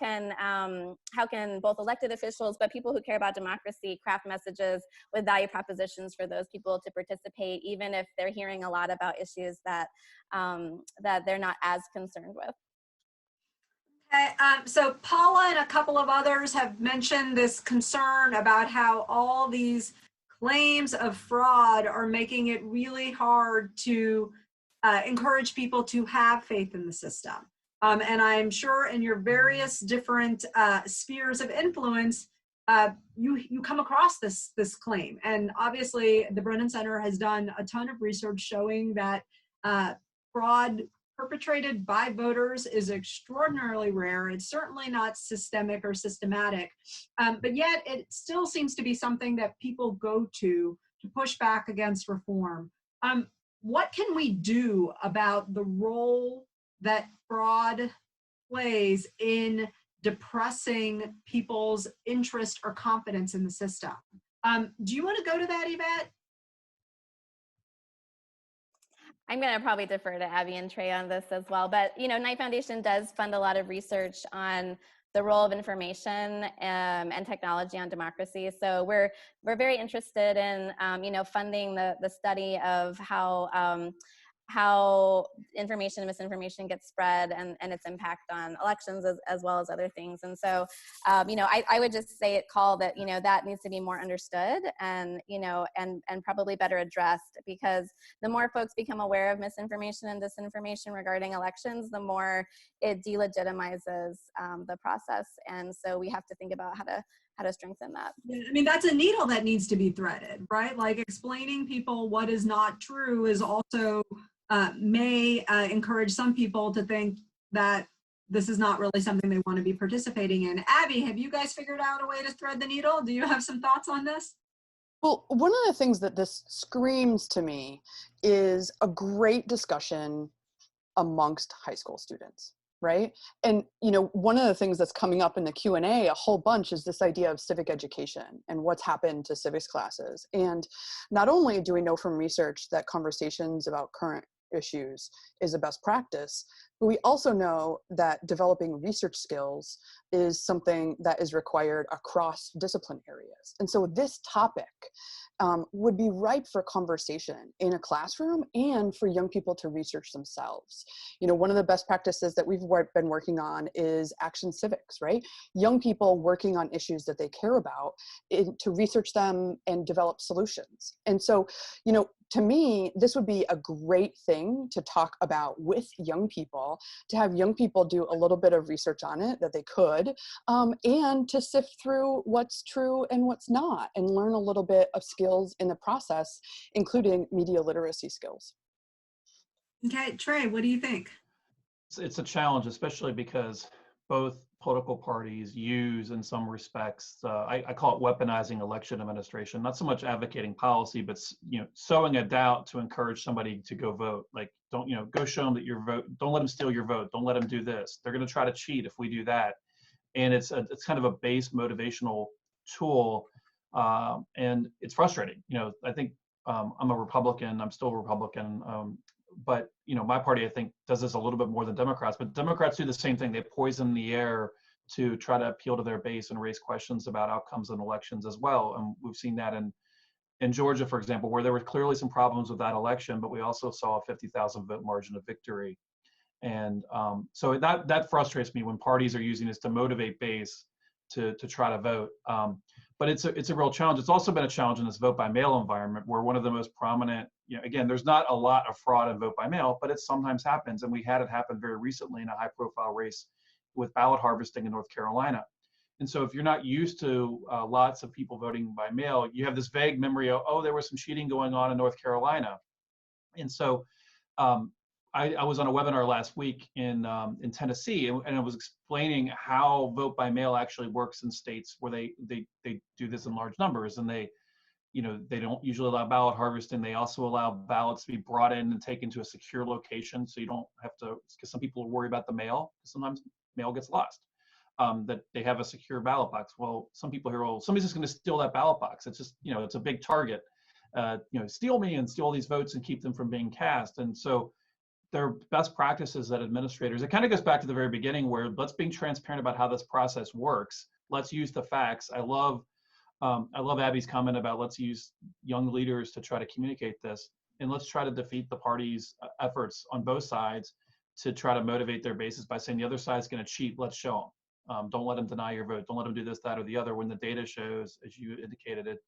can both elected officials, but people who care about democracy, craft messages with value propositions for those people to participate, even if they're hearing a lot about issues that they're not as concerned with. Okay, so Paula and a couple of others have mentioned this concern about how all these claims of fraud are making it really hard to encourage people to have faith in the system. And I'm sure in your various different spheres of influence, you come across this claim. And obviously, the Brennan Center has done a ton of research showing that fraud perpetrated by voters is extraordinarily rare. It's certainly not systemic or systematic, but yet it still seems to be something that people go to push back against reform. What can we do about the role that fraud plays in depressing people's interest or confidence in the system? Do you want to go to that, Yvette? I'm going to probably defer to Abby and Trey on this as well. But, Knight Foundation does fund a lot of research on the role of information and technology on democracy. So we're very interested in, funding the study of how information and misinformation gets spread and its impact on elections as well as other things. And so, I would just say call that, that needs to be more understood and, and probably better addressed, because the more folks become aware of misinformation and disinformation regarding elections, the more it delegitimizes the process. And so we have to think about how to strengthen that. Yeah, I mean, that's a needle that needs to be threaded, right? Like explaining people what is not true is also may encourage some people to think that this is not really something they want to be participating in. Abby, have you guys figured out a way to thread the needle? Do you have some thoughts on this? Well, one of the things that this screams to me is a great discussion amongst high school students, right? And one of the things that's coming up in the Q&A a whole bunch is this idea of civic education and what's happened to civics classes. And not only do we know from research that conversations about current issues is a best practice, but we also know that developing research skills is something that is required across discipline areas. And so this topic would be ripe for conversation in a classroom and for young people to research themselves. One of the best practices that we've been working on is action civics, right? Young people working on issues that they care about to research them and develop solutions. And so, to me, this would be a great thing to talk about with young people, to have young people do a little bit of research on it that they could, and to sift through what's true and what's not, and learn a little bit of skills in the process, including media literacy skills. Okay, Trey, what do you think? It's a challenge, especially because both political parties use, in some respects, I call it weaponizing election administration, not so much advocating policy, but sowing a doubt to encourage somebody to go vote. Like, don't, go show them that your vote, don't let them steal your vote, don't let them do this. They're going to try to cheat if we do that. And it's kind of a base motivational tool, and it's frustrating. I think I'm a Republican, I'm still a Republican, but my party, I think, does this a little bit more than Democrats. But Democrats do the same thing. They poison the air to try to appeal to their base and raise questions about outcomes in elections as well. And we've seen that in Georgia, for example, where there were clearly some problems with that election, but we also saw a 50,000 vote margin of victory. And so that frustrates me when parties are using this to motivate base to try to vote. But it's a real challenge. It's also been a challenge in this vote by mail environment, where one of the most prominent, again, there's not a lot of fraud in vote by mail, but it sometimes happens. And we had it happen very recently in a high profile race with ballot harvesting in North Carolina. And so if you're not used to lots of people voting by mail, you have this vague memory of, oh, there was some cheating going on in North Carolina. And so I was on a webinar last week in Tennessee, and I was explaining how vote by mail actually works in states where they do this in large numbers, and they don't usually allow ballot harvesting. They also allow ballots to be brought in and taken to a secure location, so you don't have to, because some people worry about the mail. Sometimes mail gets lost. That they have a secure ballot box. Well, some people hear, well, somebody's just going to steal that ballot box. It's just, it's a big target. Steal me and steal these votes and keep them from being cast. And so there are best practices that administrators, it kind of goes back to the very beginning, where let's be transparent about how this process works. Let's use the facts. I love Abby's comment about let's use young leaders to try to communicate this, and let's try to defeat the party's efforts on both sides to try to motivate their bases by saying the other side's going to cheat. Let's show them. Don't let them deny your vote. Don't let them do this, that, or the other. When the data shows, as you indicated, it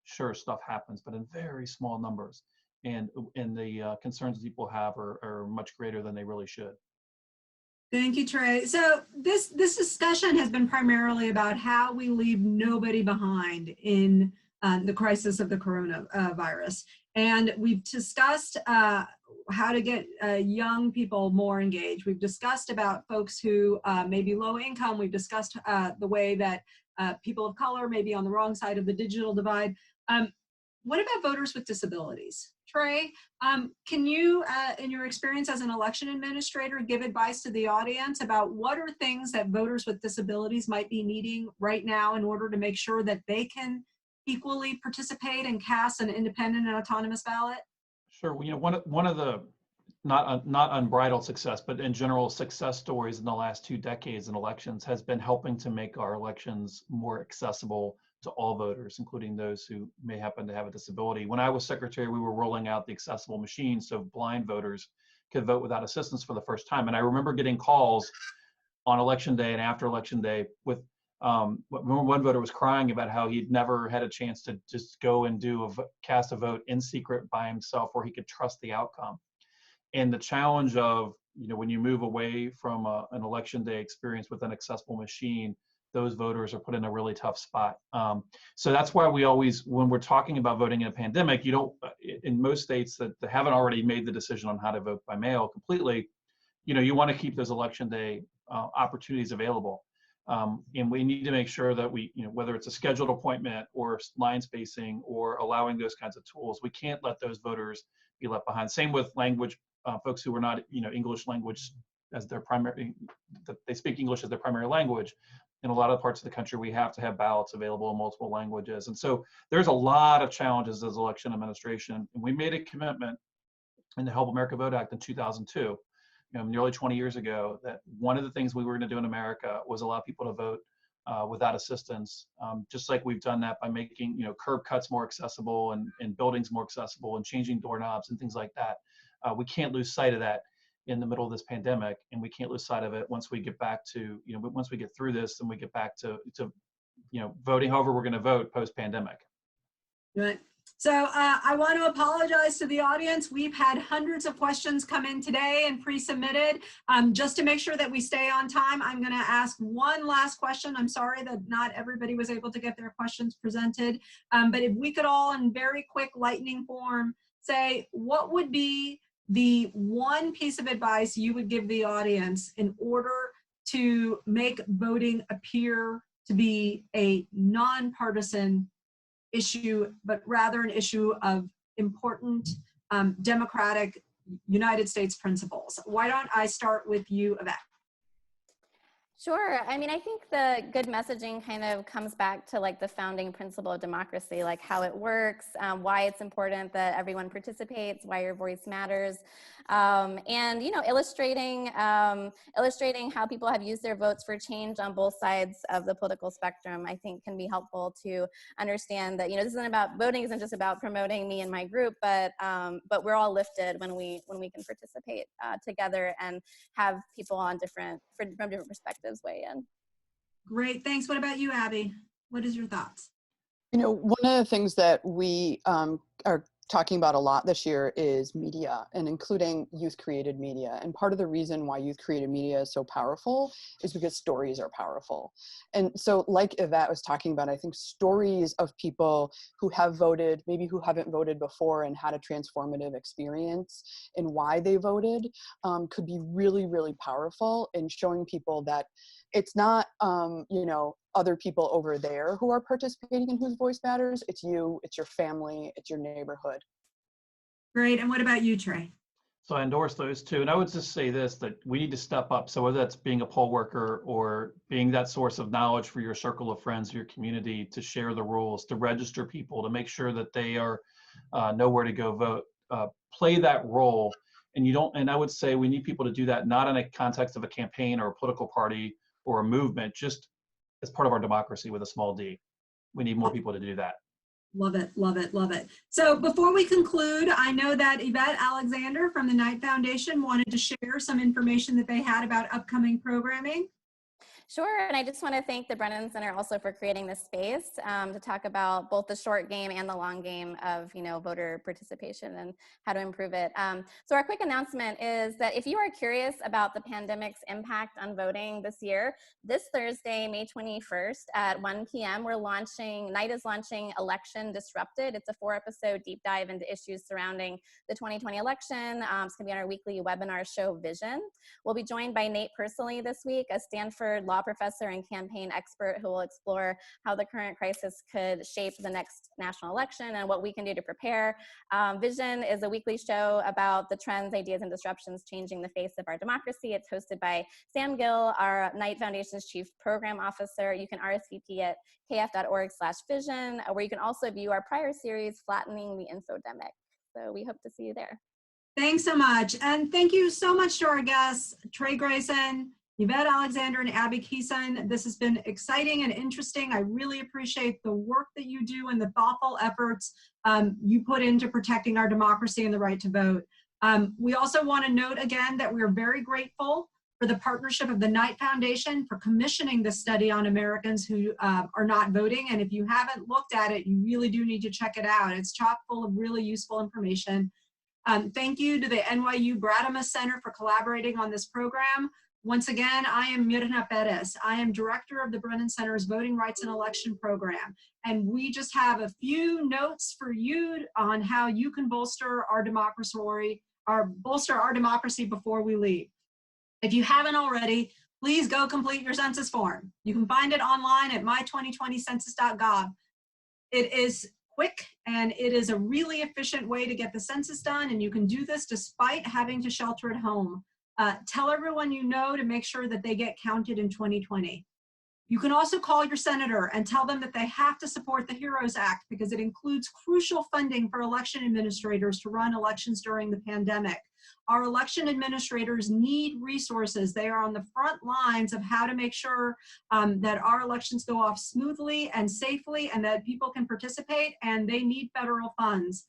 sure, stuff happens, but in very small numbers. And the concerns people have are much greater than they really should. Thank you, Trey. So this discussion has been primarily about how we leave nobody behind in the crisis of the coronavirus. And we've discussed how to get young people more engaged. We've discussed about folks who may be low income. We've discussed the way that people of color may be on the wrong side of the digital divide. What about voters with disabilities? Trey, can you, in your experience as an election administrator, give advice to the audience about what are things that voters with disabilities might be needing right now in order to make sure that they can equally participate and cast an independent and autonomous ballot? Sure. Well, one of the not unbridled success, but in general success stories in the last 2 decades in elections has been helping to make our elections more accessible to all voters, including those who may happen to have a disability. When I was secretary, we were rolling out the accessible machine so blind voters could vote without assistance for the first time. And I remember getting calls on election day and after election day with one voter was crying about how he'd never had a chance to just go and cast a vote in secret by himself where he could trust the outcome. And the challenge of, when you move away from an election day experience with an accessible machine, those voters are put in a really tough spot. So that's why we always, when we're talking about voting in a pandemic, in most states that haven't already made the decision on how to vote by mail completely, you want to keep those election day opportunities available. And we need to make sure that we, whether it's a scheduled appointment or line spacing or allowing those kinds of tools, we can't let those voters be left behind. Same with language, folks who are not, English language as their primary, that they speak English as their primary language. In a lot of parts of the country, we have to have ballots available in multiple languages. And so there's a lot of challenges as election administration. And we made a commitment in the Help America Vote Act in 2002, nearly 20 years ago, that one of the things we were going to do in America was allow people to vote without assistance, just like we've done that by making curb cuts more accessible and buildings more accessible and changing doorknobs and things like that. We can't lose sight of that in the middle of this pandemic, and we can't lose sight of it once we get back to, once we get through this and we get back to voting however we're going to vote post-pandemic. Right. So I want to apologize to the audience. We've had hundreds of questions come in today and pre-submitted. Just to make sure that we stay on time, I'm going to ask one last question. I'm sorry that not everybody was able to get their questions presented, but if we could all in very quick lightning form say, what would be the one piece of advice you would give the audience in order to make voting appear to be a nonpartisan issue, but rather an issue of important democratic United States principles? Why don't I start with you, Yvette? Sure. I mean, I think the good messaging kind of comes back to like the founding principle of democracy, like how it works, why it's important that everyone participates, why your voice matters, and illustrating how people have used their votes for change on both sides of the political spectrum. I think can be helpful to understand that this isn't about voting, isn't just about promoting me and my group, but we're all lifted when we can participate together and have people on from different perspectives weigh in. Great, thanks. What about you, Abby? What is your thoughts? One of the things that we are talking about a lot this year is media, and including youth-created media. And part of the reason why youth-created media is so powerful is because stories are powerful. And so like Yvette was talking about, I think stories of people who have voted, maybe who haven't voted before and had a transformative experience and why they voted could be really, really powerful in showing people that it's not, other people over there who are participating and whose voice matters. It's you, it's your family, it's your neighborhood. Great. And what about you, Trey? So I endorse those two. And I would just say this, that we need to step up. So whether that's being a poll worker or being that source of knowledge for your circle of friends, your community, to share the rules, to register people, to make sure that they are know where to go vote, play that role. And I would say we need people to do that, not in a context of a campaign or a political party or a movement, just as part of our democracy with a small d. We need more people to do that. Love it, love it, love it. So before we conclude, I know that Yvette Alexander from the Knight Foundation wanted to share some information that they had about upcoming programming. Sure, and I just want to thank the Brennan Center also for creating this space to talk about both the short game and the long game of, voter participation and how to improve it. So our quick announcement is that if you are curious about the pandemic's impact on voting this year, this Thursday, May 21st at 1 p.m., Knight is launching Election Disrupted. It's a 4-episode deep dive into issues surrounding the 2020 election. It's going to be on our weekly webinar show, Vision. We'll be joined by Nate personally this week, a Stanford law professor and campaign expert who will explore how the current crisis could shape the next national election and what we can do to prepare. Vision is a weekly show about the trends, ideas, and disruptions changing the face of our democracy. It's hosted by Sam Gill, our Knight Foundation's Chief Program Officer. You can RSVP at kf.org/vision, where you can also view our prior series, Flattening the Infodemic. So we hope to see you there. Thanks so much. And thank you so much to our guests, Trey Grayson, Yvette Alexander, and Abby Keeson. This has been exciting and interesting. I really appreciate the work that you do and the thoughtful efforts you put into protecting our democracy and the right to vote. We also want to note again that we are very grateful for the partnership of the Knight Foundation for commissioning this study on Americans who are not voting. And if you haven't looked at it, you really do need to check it out. It's chock full of really useful information. Thank you to the NYU Bradamus Center for collaborating on this program. Once again, I am Mirna Perez. I am director of the Brennan Center's Voting Rights and Election Program. And we just have a few notes for you on how you can bolster our democracy before we leave. If you haven't already, please go complete your census form. You can find it online at my2020census.gov. It is quick and it is a really efficient way to get the census done, and you can do this despite having to shelter at home. Tell everyone you know to make sure that they get counted in 2020. You can also call your senator and tell them that they have to support the HEROES Act because it includes crucial funding for election administrators to run elections during the pandemic. Our election administrators need resources. They are on the front lines of how to make sure that our elections go off smoothly and safely and that people can participate, and they need federal funds.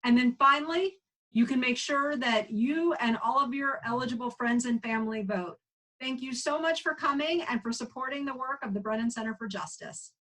And then finally, you can make sure that you and all of your eligible friends and family vote. Thank you so much for coming and for supporting the work of the Brennan Center for Justice.